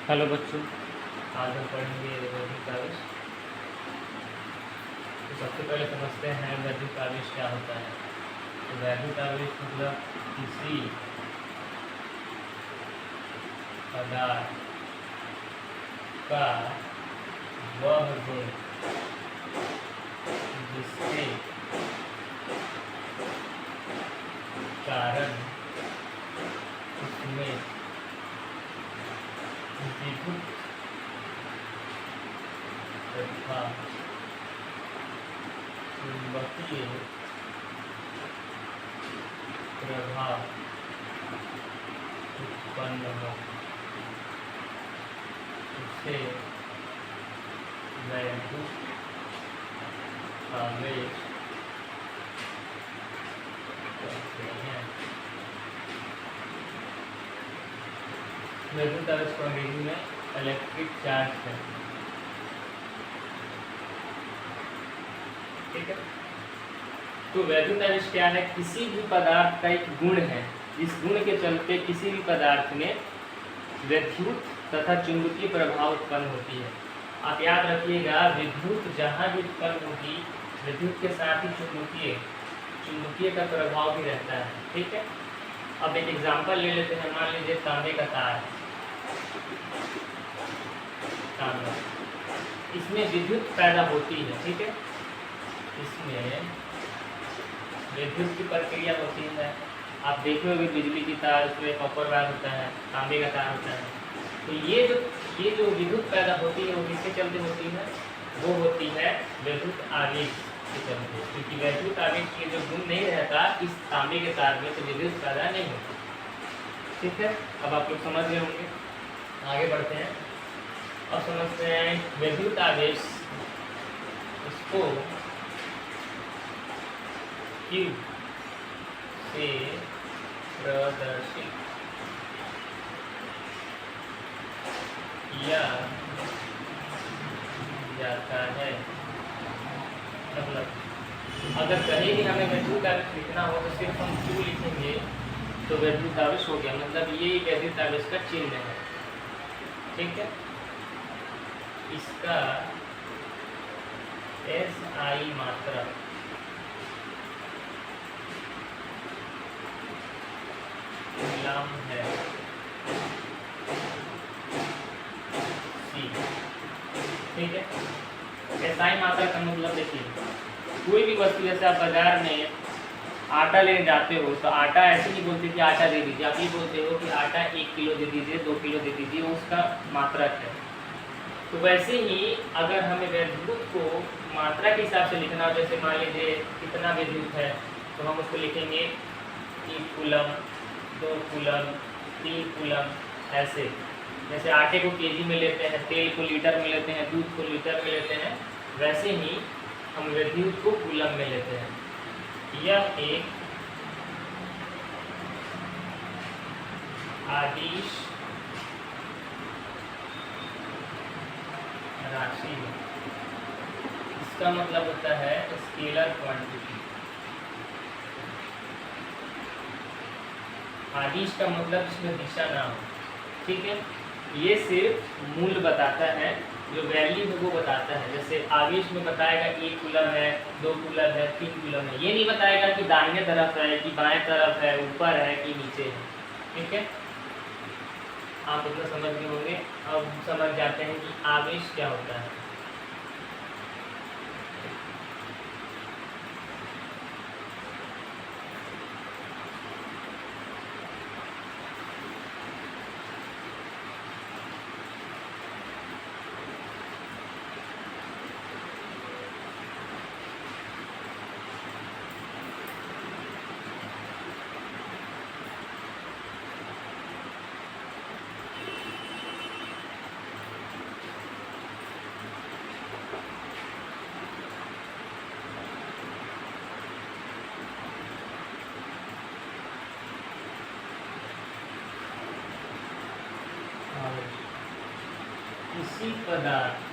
Hello बच्चों, आज हम पढ़ेंगे वैदिक आवेश। तो सबसे पहले समझते हैं वैदिक आवेश क्या होता है। तो वैदिक आवेश मतलब किसी पदार्थ का वह गुण जिसके कारण उसमें विद्युत तथा चुंबकीय प्रभाव उत्पन्न हो, उसे वैद्युत आवेश कहते हैं। वैद्युत आवेश को अंग्रेजी में इलेक्ट्रिक चार्ज है। ठीक है, तो वैद्युत आवेश क्या है? किसी भी पदार्थ का एक गुण है, इस गुण के चलते किसी भी पदार्थ में विद्युत तथा चुंबकीय प्रभाव उत्पन्न होती है। आप याद रखिएगा, विद्युत जहाँ भी उत्पन्न होगी, विद्युत के साथ ही चुंबकीय का प्रभाव भी रहता है। ठीक है, अब एक एग्जांपल ले लेते हैं। मान लीजिए तांबे का तार, तांबा, इसमें विद्युत पैदा होती है। ठीक है, इसमें विद्युत की प्रक्रिया होती है। आप देखे होंगे बिजली की तार, उसमें कॉपर वायर होता है, तांबे का तार होता है। तो ये जो विद्युत पैदा होती है वो किसके चलते होती है? वो होती है विद्युत आवेश के चलते। क्योंकि विद्युत आवेश के जो गुण नहीं रहता इस तांबे के तार में, तो विद्युत पैदा नहीं होती। ठीक है, अब आप लोग समझ गए होंगे। आगे बढ़ते हैं। अब समझते हैं विद्युत आवेश, इसको Q से प्रदर्शित किया जाता है। मतलब अगर कहीं भी हमें विद्युत आवेश लिखना हो तो सिर्फ हम Q लिखेंगे तो विद्युत आवेश हो गया। मतलब ये विद्युत आवेश का चिन्ह है। ठीक है, इसका SI मात्रा कूलम है, C। ठीक है, SI मात्रा का मतलब देखिए, कोई भी वस्तु, जैसे आप बाजार में आटा लेने जाते हो तो आटा ऐसे नहीं बोलते कि आटा दे दीजिए, आप ये बोलते हो कि आटा 1 किलो दे दीजिए, 2 किलो दे दीजिए, उसका मात्रक है। तो वैसे ही अगर हमें विद्युत को मात्रा के हिसाब से लिखना हो, जैसे मान लीजिए कितना विद्युत है, तो हम उसको लिखेंगे 1 कूलम, 2 कूलम, 3 कूलम, ऐसे। जैसे आटे को केजी में लेते हैं, तेल को लीटर में लेते हैं, दूध को लीटर में लेते हैं, वैसे ही हम विद्युत को कूलम में लेते हैं। यह एक आदिश राशि है। इसका मतलब होता है स्केलर क्वांटिटी। आदिश का मतलब इसमें दिशा ना हो। ठीक है, ये सिर्फ मूल्य बताता है, जो वैल्यू है वो बताता है। जैसे आवेश में बताएगा 1 कूलम है, 2 कूलम है, 3 कूलम है। ये नहीं बताएगा कि दाहिने तरफ है कि बाएं तरफ है, ऊपर है कि नीचे है। ठीक है, आप इतना समझ गए होंगे। अब समझ जाते हैं कि आवेश क्या होता है। किसी पदार्थ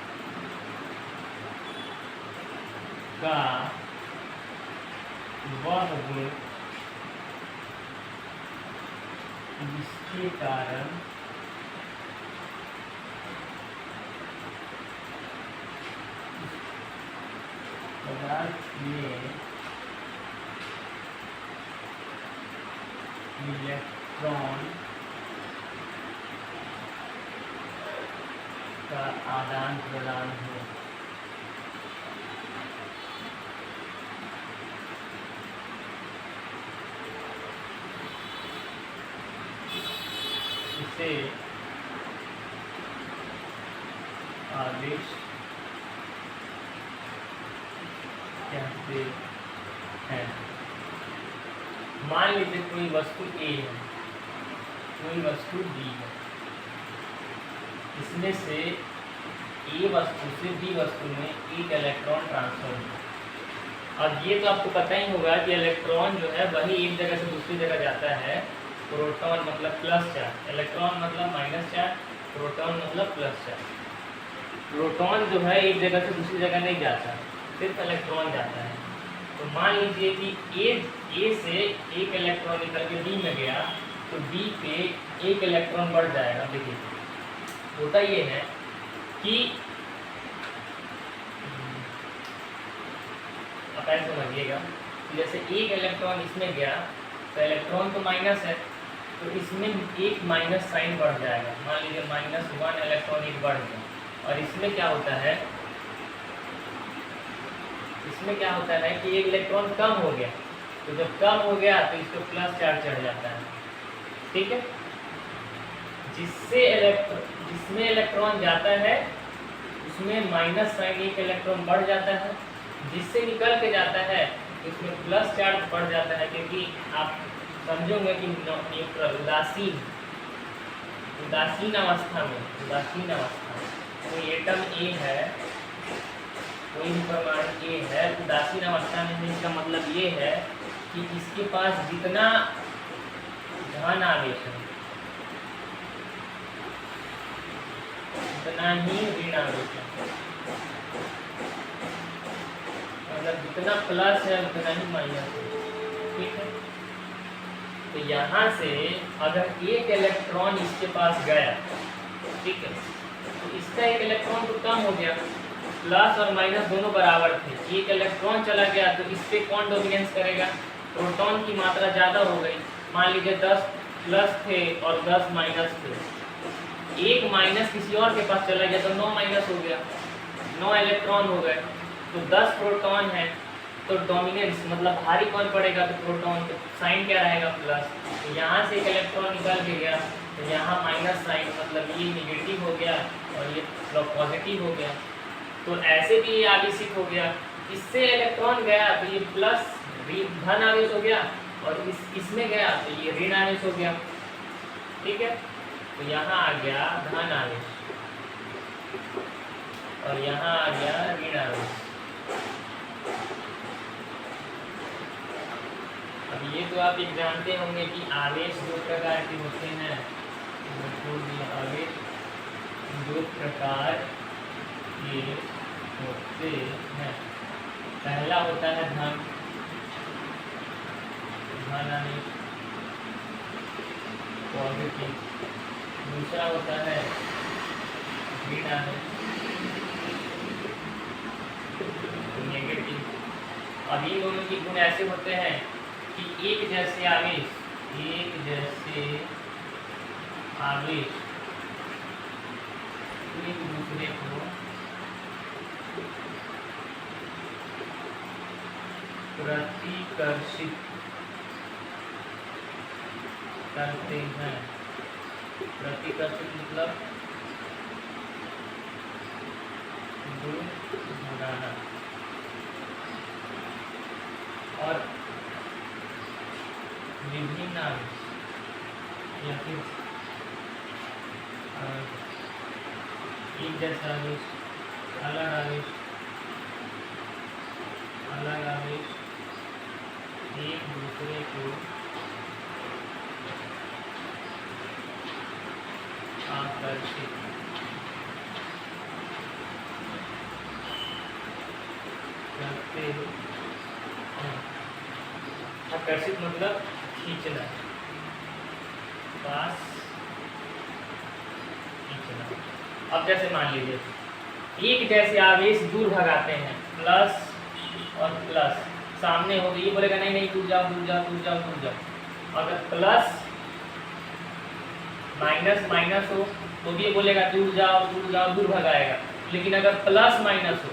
का वह गुण जिसके कारण में इलेक्ट्रॉन का आदान प्रदान हो। इसे आवेश कहते हैं। मान लीजिए कोई वस्तु A है, कोई वस्तु B है, इसमें से A वस्तु से B वस्तु में एक इलेक्ट्रॉन ट्रांसफर हुआ। अब ये तो आपको पता ही होगा कि इलेक्ट्रॉन जो है वही एक जगह से दूसरी जगह जाता है। प्रोटॉन मतलब प्लस चार्ज, इलेक्ट्रॉन मतलब माइनस चार्ज, प्रोटॉन मतलब प्लस चार्ज। प्रोटॉन जो है एक जगह से दूसरी जगह नहीं जाता, सिर्फ इलेक्ट्रॉन जाता है। तो मान लीजिए कि ए से एक इलेक्ट्रॉन निकल के बी में गया, तो बी पे एक इलेक्ट्रॉन बढ़ जाएगा। देखिए होता ये है कि आप ऐसे समझिएगा, जैसे एक इलेक्ट्रॉन इसमें गया तो इलेक्ट्रॉन तो माइनस है, तो इसमें एक माइनस साइन बढ़ जाएगा। मान लीजिए -1 इलेक्ट्रॉन एक बढ़ गया। और इसमें क्या होता है, इसमें क्या होता है कि एक इलेक्ट्रॉन कम हो गया, तो जब कम हो गया तो इसको प्लस चार्ज चढ़ जाता है। ठीक है, जिसमें इलेक्ट्रॉन जाता है उसमें माइनस साइन एक इलेक्ट्रॉन बढ़ जाता है, जिससे निकल के जाता है उसमें प्लस चार्ज बढ़ जाता है। क्योंकि आप समझोगे कि न्यूट्रल उदासीन अवस्था में कोई एटम ए है, कोई भी परमाणु ए है, उदासीन अवस्था में इसका मतलब ये है कि इसके पास जितना धन आवेश है उतना ही ऋण आवेश है, मतलब जितना प्लस है उतना ही माइनस है। ठीक है, तो यहाँ से अगर एक इलेक्ट्रॉन इसके पास गया, ठीक है, तो इसका एक इलेक्ट्रॉन तो कम हो गया, प्लस और माइनस दोनों बराबर थे। एक इलेक्ट्रॉन चला गया तो इस पे कौन डोमिनेंस करेगा, प्रोटॉन की मात्रा ज़्यादा हो गई। मान लीजिए 10 प्लस थे और 10 माइनस थे, एक माइनस किसी और के पास चला गया तो 9 माइनस हो गया, 9 इलेक्ट्रॉन हो गए। तो 10 प्रोटॉन है तो डोमिनेंस मतलब भारी कौन पड़ेगा, तो प्रोटॉन, तो साइन क्या रहेगा प्लस। तो यहाँ से एक इलेक्ट्रॉन निकल के गया तो यहाँ माइनस साइन मतलब ये निगेटिव हो गया और ये पॉजिटिव हो गया। तो ऐसे भी ये आवेशित हो गया, इससे इलेक्ट्रॉन गया तो ये प्लस धन आवेश हो गया, और इसमें गया तो ये ऋण आवेश हो गया। ठीक है, तो यहाँ आ गया धन आवेश और यहाँ आ गया ऋण आवेश। अब ये तो आप एक जानते होंगे कि आवेश दो प्रकार के होते हैं। आवेश दो प्रकार के होते हैं। पहला होता है धन आवेश पॉजिटिव, दूसरा होता है ऋण आवेश नेगेटिव। अब इन दोनों के गुण ऐसे होते हैं कि एक जैसे आवेश एक दूसरे को प्रतिकर्षित करते हैं। प्रतिकर्षित मतलब दूर भगाना। और विभिन्न आवेश या फिर एक जैसा आवेश, अलग आवेश एक दूसरे को आकर्षित करते हैं। आकर्षित मतलब खींचना, पास खींचना। अब जैसे मान लीजिए एक जैसे आवेश दूर भगाते हैं, प्लस और प्लस सामने हो तो ये बोलेगा नहीं नहीं टूट जाओ टूट जाओ टूट जाओ टूट जाओ। अगर प्लस माइनस माइनस हो तो भी ये बोलेगा टूट जाओ दूर भगाएगा। लेकिन अगर प्लस माइनस हो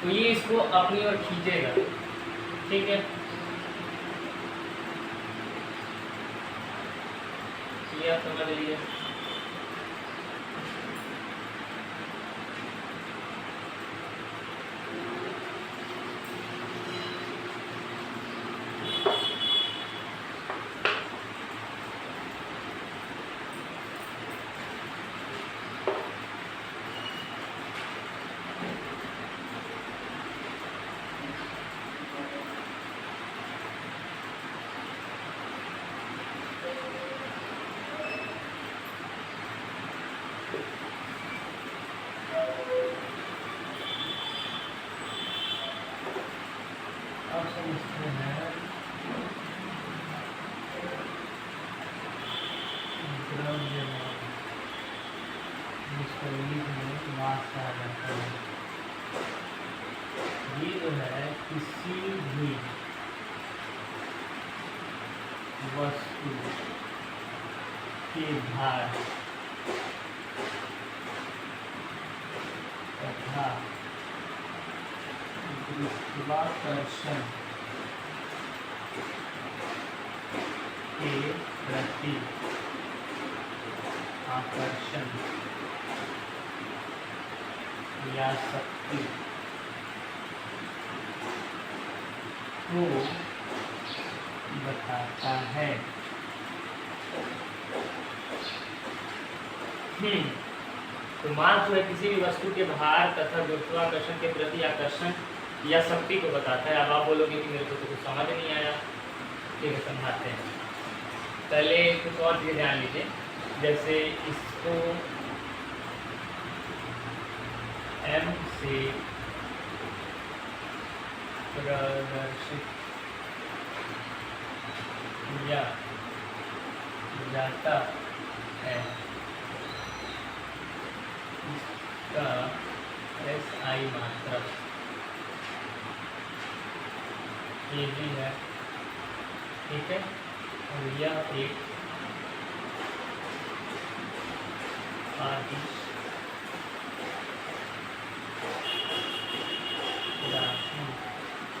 तो ये इसको अपनी ओर खींचेगा। ठीक है, ये आप समझ लीजिए। आप समझते हैं ये जो है किसी भी वस्तु के भार तथा गुरुत्वाकर्षण के प्रति आकर्षण या शक्ति को बताता है। तो मास जो है किसी भी वस्तु के भार तथा गुरुत्वाकर्षण के प्रति आकर्षण या शक्ति को बताता है। अब आप बोलोगे कि मेरे को तो कुछ समझ नहीं आया। ठीक है, समझाते हैं। पहले कुछ और चीज़ें ध्यान लीजिए, जैसे इसको M से प्रदर्शित किया जाता है। इसका SI मात्रा kg है। ठीक है, और यह एक आदिश राशि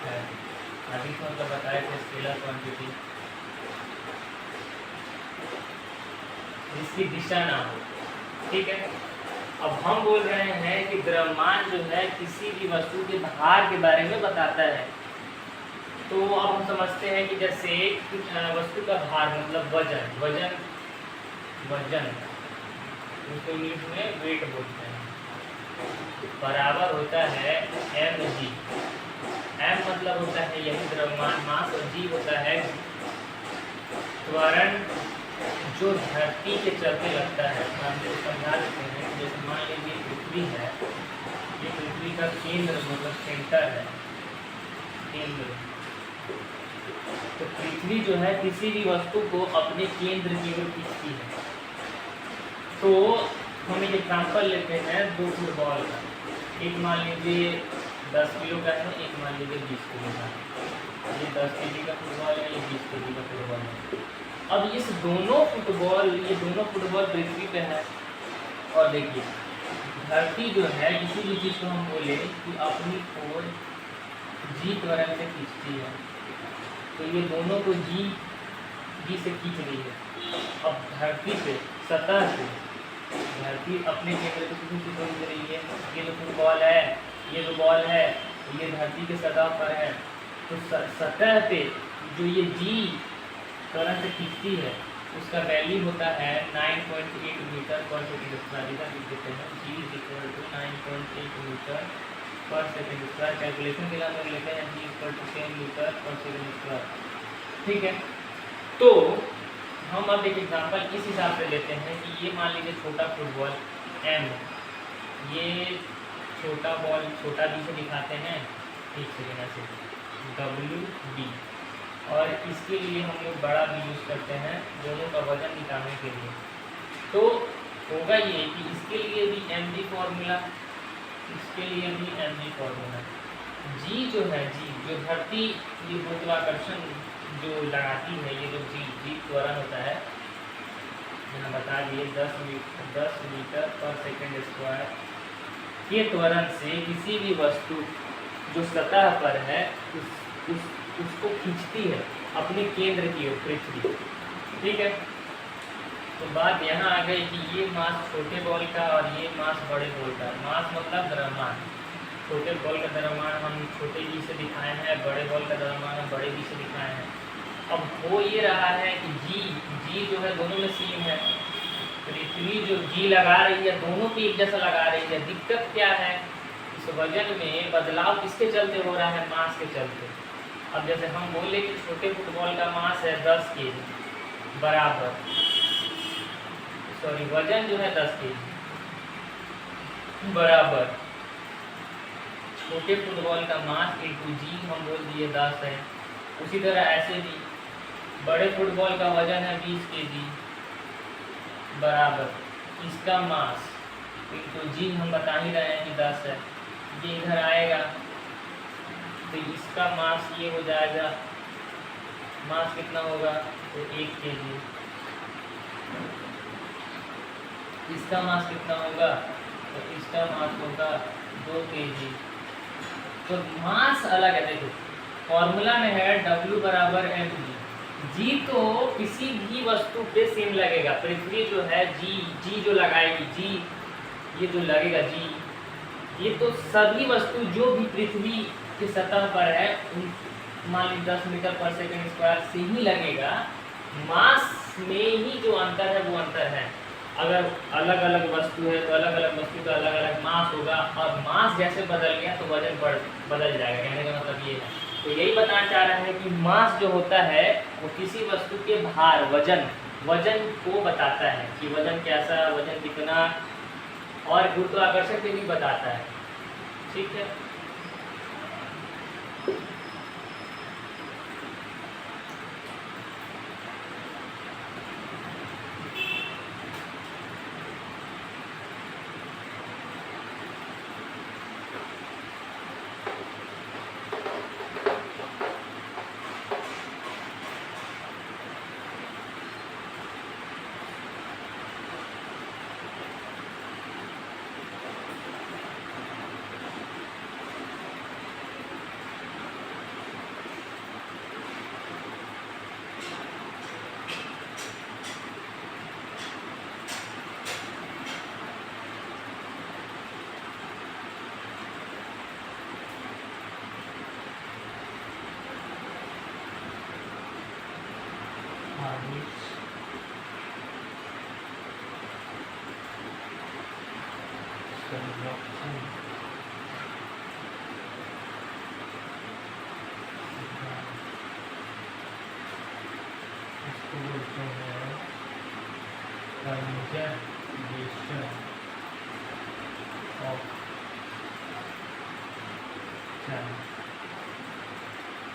है। आदिश मतलब बताया थे स्केलर क्वांटिटी, जिसकी दिशा ना हो। ठीक है, अब हम बोल रहे हैं कि द्रव्यमान जो है किसी भी वस्तु के भार के बारे में बताता है। तो अब हम समझते हैं कि जैसे वस्तु का भार मतलब वजन, वजन वजन उसको इंग्लिश में वेट बोलते हैं, बराबर होता है mg। m मतलब होता है यही द्रव्यमान मास, और g होता है त्वरण जो धरती के चलते लगता है। हम लोग समझा देते हैं कि जैसे मान लीजिए पृथ्वी है, ये पृथ्वी का केंद्र मतलब सेंटर है, केंद्र। तो पृथ्वी जो है किसी भी वस्तु को अपने केंद्र की ओर खींचती है। तो हम एक एग्जाम्पल लेते हैं 2 फुटबॉल का। एक मान लीजिए 10 किलो का है, एक मान लीजिए 20 किलो का है। ये 10 kg का फुटबॉल है, ये 20 kg का फुटबॉल है। अब ये दोनों फुटबॉल पृथ्वी पे है। और देखिए धरती जो है किसी भी चीज़ को हम बोले कि अपनी ओर जी त्वरण से खींचती है, तो ये दोनों को जी से खींच रही है। अब धरती पे सतह से धरती अपने केंद्र को किसी से खींच रही है। ये जो फुटबॉल है, ये जो बॉल है, ये धरती के सतह पर है। तो सतह पे जो ये जी त्वरण से खींचती है उसका वैल्यू होता है 9.8 मीटर पर सेकेंड स्क्वायर। इधर लिख देते हैं g = 9.8 मीटर पर सेकेंड स्क्वायर। कैलकुलेशन के लिए हम लोग लेते हैं g = 10 मीटर पर सेकेंड स्क्वायर। ठीक है, तो हम अब एक एग्जांपल इस हिसाब से लेते हैं कि ये मान लीजिए छोटा फुटबॉल m, ये छोटा बॉल छोटा b से दिखाते हैं, ठीक से लेना से WB, और इसके लिए हम लोग बड़ा भी यूज़ करते हैं दोनों का वजन निकालने के लिए। तो होगा ये कि इसके लिए भी mg फॉर्मूला, इसके लिए भी mg फॉर्मूला। जी जो है, जी जो धरती ये गुरुत्वाकर्षण जो लगाती है, ये जो जी त्वरण होता है, मैंने बता दिए 10 मीटर पर सेकंड स्क्वायर के त्वरण से किसी भी वस्तु जो सतह पर है उसको खींचती है अपने केंद्र की ओर, पृथ्वी। ठीक है, तो बात यहाँ आ गई कि ये मास छोटे बॉल का और ये मास बड़े बॉल का। मास मतलब द्रव्यमान। छोटे बॉल का द्रव्यमान हम छोटे जी से दिखाए हैं, बड़े बॉल का द्रव्यमान हम बड़े जी से दिखाए हैं। अब हो ये रहा है कि जी जो है दोनों में सेम है। पृथ्वी जो जी लगा रही है दोनों पे एक जैसा लगा रही है। दिक्कत क्या है, इस वजन में बदलाव किसके चलते हो रहा है? मास के चलते। अब जैसे हम बोले कि छोटे फुटबॉल का मास है 10 kg बराबर, सॉरी वजन जो है 10 kg बराबर छोटे फुटबॉल का मास इंटू जी हम बोल दिए 10 है। उसी तरह ऐसे भी बड़े फुटबॉल का वजन है 20 kg बराबर इसका मास इंटू जी हम बता ही रहे हैं कि 10 है। ये इधर आएगा तो इसका मास ये हो जाएगा, मास कितना होगा तो 1 kg। इसका मास कितना होगा तो इसका मास होगा 2 kg। तो मास अलग है। देखो फॉर्मूला में है W बराबर mg। जी तो किसी भी वस्तु पे सेम लगेगा। पृथ्वी जो है जी जो लगाएगी, जी ये जो लगेगा जी, ये तो सभी वस्तु जो भी पृथ्वी की सतह पर है मान लीजिए 10 मीटर पर सेकंड स्क्वायर से ही लगेगा। मास में ही जो अंतर है वो अंतर है। अगर अलग अलग वस्तु है तो अलग अलग वस्तु का अलग अलग मास होगा, और मास जैसे बदल गया तो वजन बदल जाएगा। कहने का मतलब ये है। तो यही बताना चाह रहा है कि मास जो होता है वो किसी वस्तु के भार वजन को बताता है कि वजन कैसा, वजन कितना, और गुरुत्वाकर्षण के भी बताता है। ठीक है,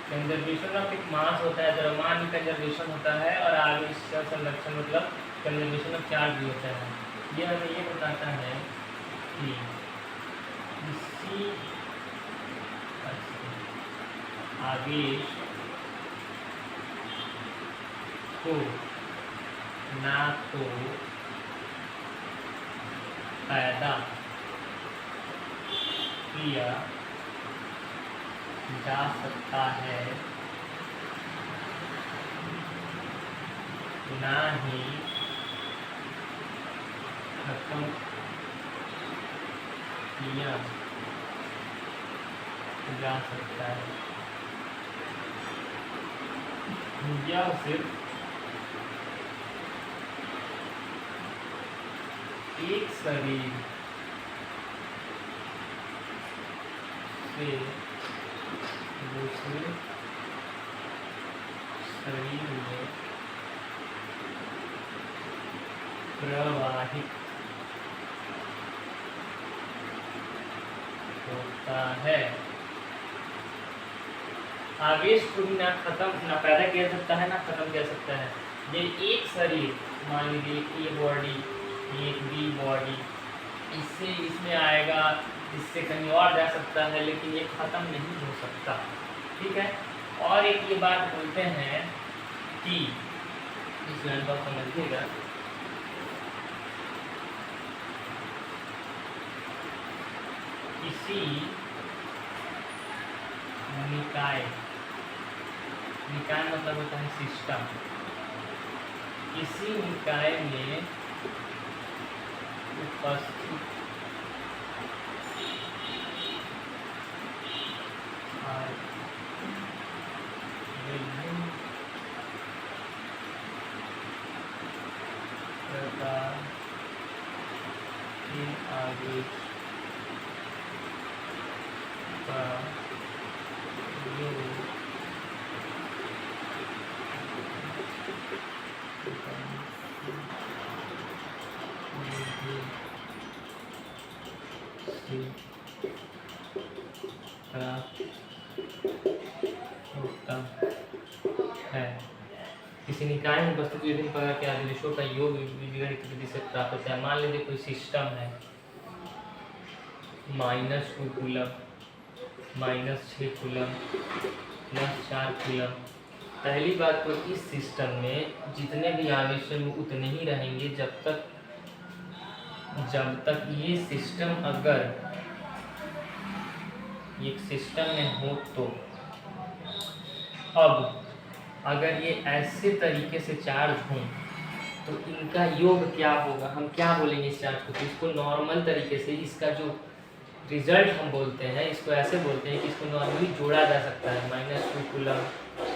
कंजर्वेशन ऑफ एक मास होता है, द्रव्यमान भी कंजर्वेशन होता है, और आवेश संरक्षण मतलब कंजर्वेशन ऑफ चार्ज भी होता है। ये हमें ये बताता है कि किसी आवेश को ना तो पैदा किया जा सकता है, ना ही खत्म किया जा सकता है। यह सिर्फ एक शरीर से दूसरे शरीर में प्रवाहित होता है। आवेश को भी ना पैदा किया जा सकता है ना खत्म किया जा सकता है। ये एक शरीर मान लीजिए ए बॉडी, एक बी बॉडी, इस इससे इसमें आएगा, इससे कहीं और जा सकता है, लेकिन ये ख़त्म नहीं हो सकता। ठीक है। और एक ये बात बोलते हैं कि इस लाइन को समझिएगा, किसी निकाय, निकाय मतलब होता है सिस्टम, किसी निकाय में उपस्थित विभिन्न प्रकार के आवेश का योग प्राप्त होता है। किसी निकाय में उपस्थित विभिन्न प्रकार के आवेशों का योग बीजगणित विधि से प्राप्त होता है। मान लीजिए कोई सिस्टम है, -2 कूलम, -6 कूलम, +4 कूलम। पहली बात तो इस सिस्टम में जितने भी आवेश हैं वो उतने ही रहेंगे जब तक ये सिस्टम अगर एक सिस्टम में हो तो। अब अगर ये ऐसे तरीके से चार्ज हों तो इनका योग क्या होगा, हम क्या बोलेंगे इस चार्ज को? तो इसको नॉर्मल तरीके से, इसका जो रिजल्ट हम बोलते हैं, इसको ऐसे बोलते हैं कि इसको नॉर्मली जोड़ा जा सकता है। -2 कूलम,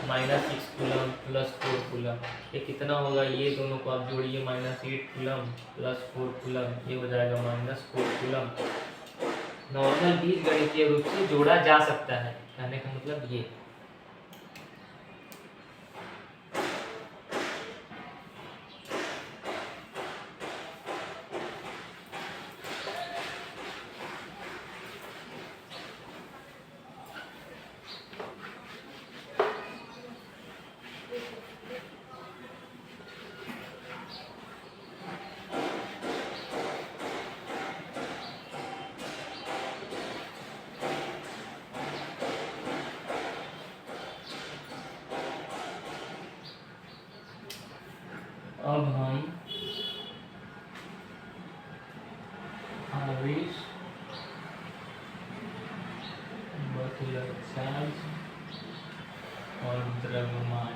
-6 कूलम, +4 कूलम। ये कितना होगा? ये दोनों को आप जोड़िए, -8 कूलम +4 कूलम, ये हो जाएगा -4 कूलम। नॉर्मल बीजगणितीय रूप से जोड़ा जा सकता है, कहने का मतलब ये। अब हम आवेश मतलब चार्ज और द्रव्यमान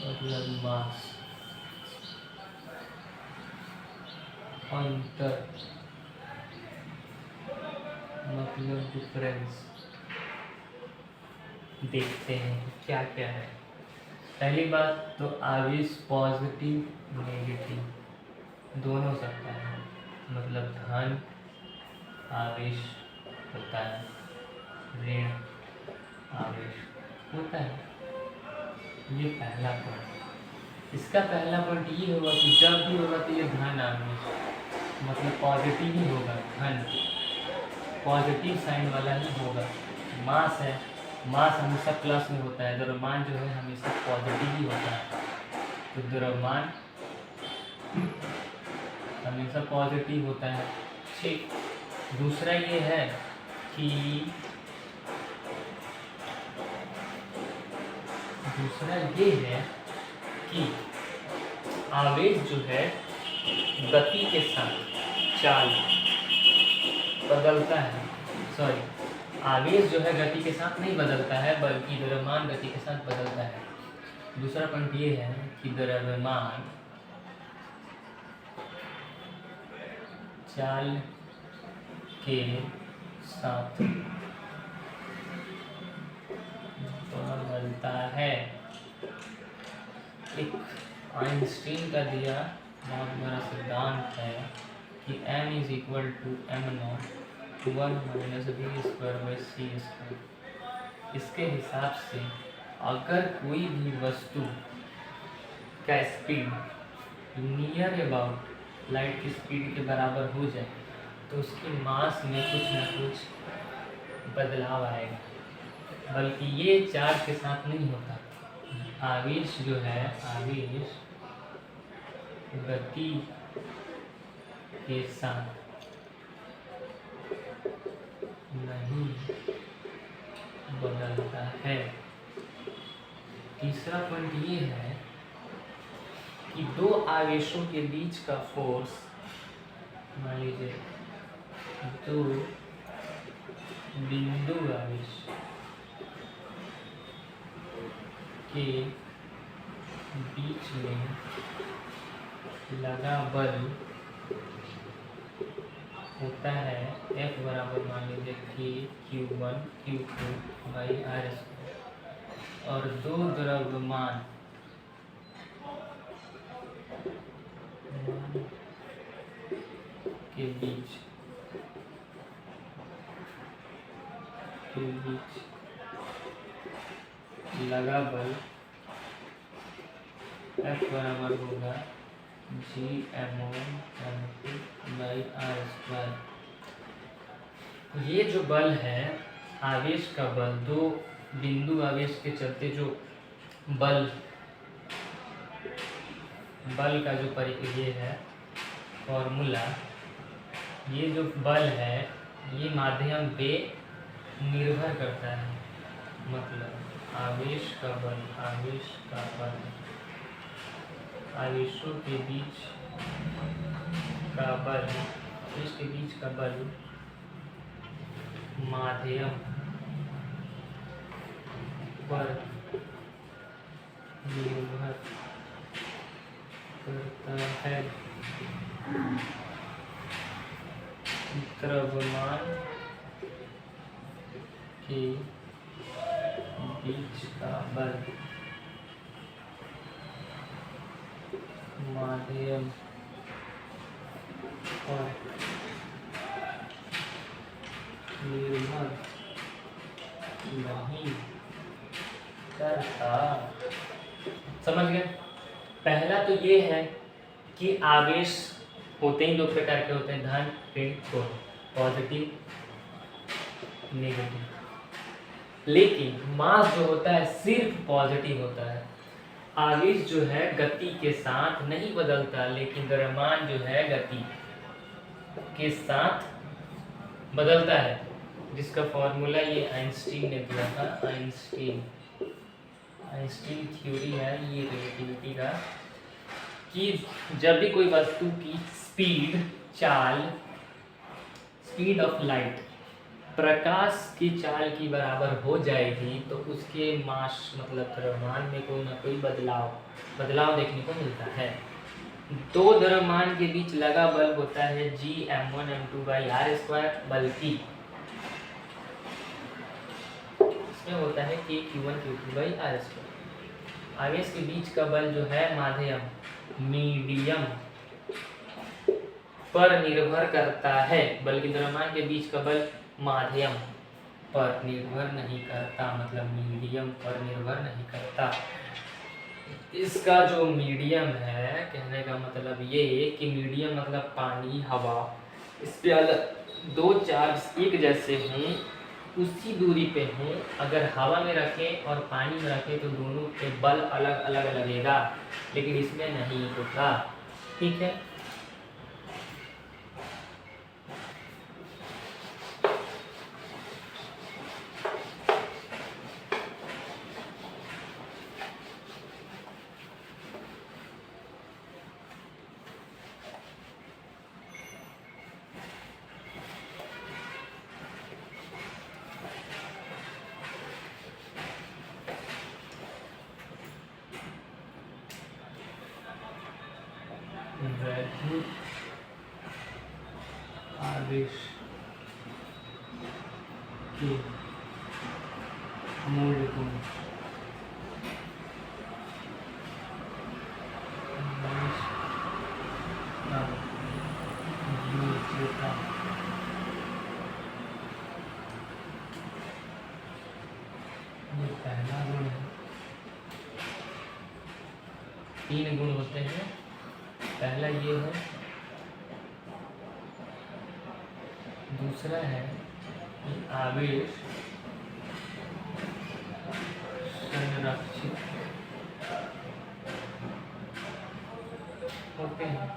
मतलब मास अंतर मतलब डिफरेंस देखते हैं क्या क्या है। पहली बात तो आवेश पॉजिटिव नेगेटिव दोनों हो सकता है, मतलब धन आवेश होता है, ऋण आवेश होता है। ये पहला पॉइंट। इसका पहला पॉइंट ये होगा कि जब भी होगा तो ये धन आवेश मतलब पॉजिटिव ही होगा, धन पॉजिटिव साइन वाला ही होगा। मास है, मास हमेशा प्लस में होता है, द्रव्यमान जो है हमेशा पॉजिटिव ही होता है, तो द्रव्यमान हमेशा पॉजिटिव होता है। ठीक। दूसरा ये है कि आवेश जो है गति के साथ चाल बदलता है। आवेश जो है गति के साथ नहीं बदलता है, बल्कि द्रव्यमान गति के साथ बदलता है। दूसरा पॉइंट ये है कि द्रव्यमान चाल के साथ बदलता है। एक आइंस्टीन का दिया बहुत बड़ा सिद्धांत है कि m = m0 1 - v²/c²। इसके हिसाब से अगर कोई भी वस्तु का स्पीड नियर अबाउट लाइट की स्पीड के बराबर हो जाए तो उसकी मास में कुछ न कुछ बदलाव आएगा, बल्कि ये चार्ज के साथ नहीं होता। आवेश जो है, आवेश गति के साथ नहीं बदलता है। तीसरा पॉइंट ये है कि दो आवेशों के बीच का फोर्स, मान लीजिए दो बिंदु आवेश के बीच में लगा बल होता है F बराबर मान लीजिए Q1 Q2 by R square, और दो द्रव्यमान के बीच लगा बल F बराबर होगा Gm1m2 बाई R स्क्वायर। ये जो बल है, आवेश का बल, दो बिंदु आवेश के चलते जो बल का जो परिक्रिया है फॉर्मूला, ये जो बल है ये माध्यम पे निर्भर करता है। मतलब आवेश का बल, आवेशों के बीच का बल, आवेश के बीच का बल माध्यम पर निर्भर करता है। द्रव्यमान के बीच का बल माध्यम पर निर्भर नहीं करता। समझ गए? पहला तो ये है कि आवेश होते ही दो प्रकार के होते हैं, धन ऋण ऋण, पॉजिटिव नेगेटिव। लेकिन मास जो होता है सिर्फ पॉजिटिव होता है। आवेश जो है गति के साथ नहीं बदलता, लेकिन द्रव्यमान जो है गति के साथ बदलता है, जिसका फॉर्मूला ये आइंस्टीन ने दिया था। आइंस्टीन थ्योरी है ये रिलेटिविटी का, कि जब भी कोई वस्तु की स्पीड ऑफ लाइट प्रकाश की चाल की बराबर हो जाएगी तो उसके मास मतलब द्रव्यमान में कोई ना कोई बदलाव देखने को मिलता है। दो द्रव्यमान के बीच लगा बल होता है Gm1m2 बाई R स्क्वायर, बल्कि इसमें होता है Q1 Q2 by R square. आवेश के बीच का बल जो है माध्यम मीडियम पर निर्भर करता है, बल्कि द्रव्यमान के बीच का बल माध्यम पर निर्भर नहीं करता, मतलब मीडियम पर निर्भर नहीं करता। इसका जो मीडियम है, कहने का मतलब ये कि मीडियम मतलब पानी, हवा, इस पे अलग दो चार्ज एक जैसे हों, उसी दूरी पे हों, अगर हवा में रखें और पानी में रखें तो दोनों पे बल अलग अलग लगेगा, लेकिन इसमें नहीं होता। ठीक है? वैद्युत आवेश के मूल गुण ये पहला गुण है। 3 गुण होते हैं। पहला ये है, दूसरा है कि आवेश संरक्षित होते हैं,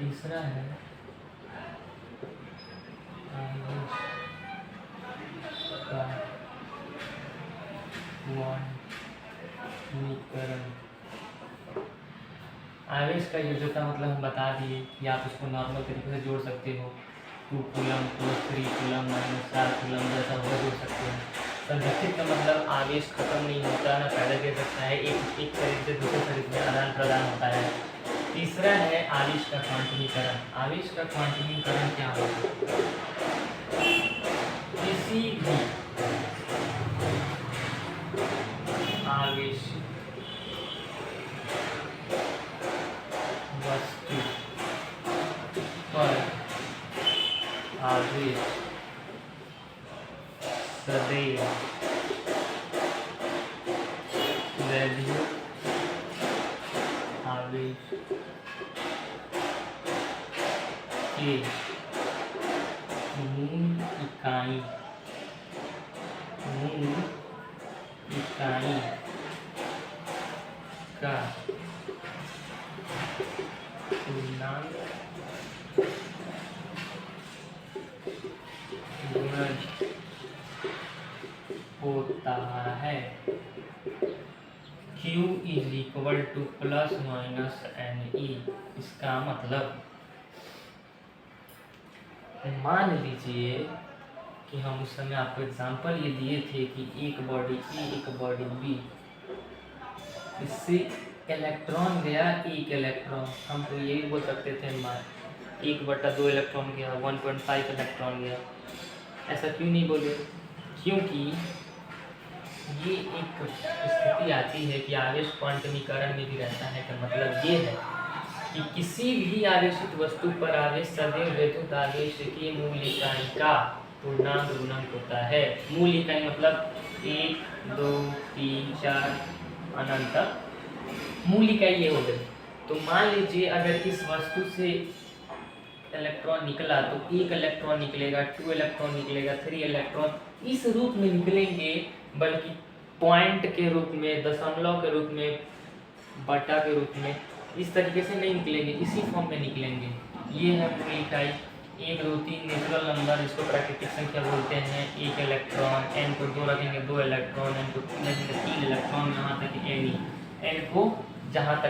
तीसरा है आवेश का क्वांटमीकरण। आवेश का योज्यता मतलब हम बता दिए कि आप उसको नॉर्मल तरीके से जोड़ सकते हो, 2 coulomb plus 3 coulomb minus 4 coulomb जैसा होगा जोड़ सकते हैं। संरक्षित का मतलब आवेश खत्म नहीं होता, ना पैदा कर सकता है, एक शरीर से दूसरे शरीर में आदान प्रदान होता है। तीसरा है आवेश का क्वांटमीकरण। आवेश का क्वांटमीकरण क्या होगा? किसी भी आवेश वस्तु पर आवेश सदैव वैल्यू आवेश के मूल इकाई का पूर्णांक गुणज होता है। Q is equal two plus minus NE। इसका मतलब मान लीजिए कि हम उस समय आपको एग्जांपल ये दिए थे कि एक बॉडी E एक बॉडी B, इससे इलेक्ट्रॉन गया, एक इलेक्ट्रॉन, हम तो ये भी बोल सकते थे 1/2 इलेक्ट्रॉन गया, 1.5 इलेक्ट्रॉन गया। ऐसा क्यों नहीं बोले? क्योंकि ये एक स्थिति आती है कि आवेश क्वांटमीकरण में भी रहता है। का मतलब ये है कि किसी भी आवेशित वस्तु पर आवेश सदैव वैद्युत आवेश की मूल इकाई का पूर्णांक गुणक होता है। मूल इकाई मतलब 1 2 3 4 अनंत तक मूल इकाई ये हो गई। तो मान लीजिए अगर इस वस्तु से इलेक्ट्रॉन निकला तो 1 इलेक्ट्रॉन निकलेगा, 2 इलेक्ट्रॉन निकलेगा, 3 इलेक्ट्रॉन इस रूप में निकलेंगे, बल्कि पॉइंट के रूप में, दशमलव के रूप में, बटा के रूप में, इस तरीके से नहीं निकलेंगे, इसी फॉर्म में निकलेंगे। ये है मूल इकाई। 1 2 3 नेचुरल नंबर, इसको प्राकृतिक संख्या बोलते हैं। 1 इलेक्ट्रॉन, n को 2 रखेंगे 2 इलेक्ट्रॉन, n को 3 रखेंगे 3 इलेक्ट्रॉन, यहाँ तक n को जहाँ तक